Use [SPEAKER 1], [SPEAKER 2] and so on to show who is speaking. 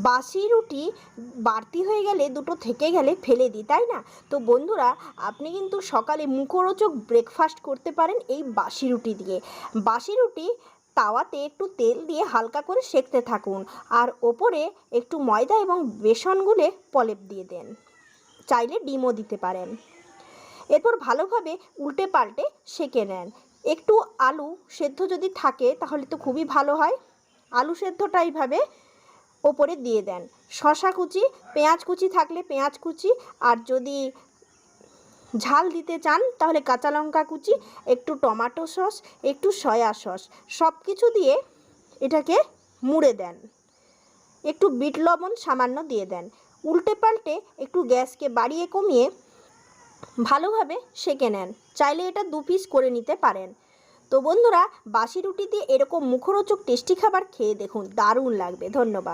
[SPEAKER 1] বাসি রুটি বাড়তি হয়ে গেলে দুটো থেকে গেলে ফেলে দিই, তাই না? তো বন্ধুরা, আপনি কিন্তু সকালে মুখরোচক ব্রেকফাস্ট করতে পারেন এই বাসি রুটি দিয়ে। বাসি রুটি তাওয়াতে একটু তেল দিয়ে হালকা করে সেঁকতে থাকুন, আর ওপরে একটু ময়দা এবং বেসন গুলে প্রলেপ দিয়ে দেন। চাইলে ডিমও দিতে পারেন। এরপর ভালোভাবে উল্টে পাল্টে সেঁকে নেন। একটু আলু সেদ্ধ যদি থাকে তাহলে তো খুবই ভালো হয়। আলু সেদ্ধটা এইভাবে ওপরে দিয়ে দেন। শসা কুচি, পেঁয়াজ কুচি থাকলে পেঁয়াজ কুচি, আর যদি ঝাল দিতে চান তাহলে কাঁচা লঙ্কা কুচি, একটু টমেটো সস, একটু সয়া সস, সব কিছু দিয়ে এটাকে মুড়ে দেন। একটু বিট লবণ সামান্য দিয়ে দেন। উল্টে পাল্টে একটু গ্যাসকে বাড়িয়ে কমিয়ে ভালোভাবে সেঁকে নেন। চাইলে এটা 2 পিস করে নিতে পারেন। তো বন্ধুরা, বাসি রুটি দিয়ে এরকম মুখরোচক টেস্টি খাবার খেয়ে দেখুন, দারুণ লাগবে। ধন্যবাদ।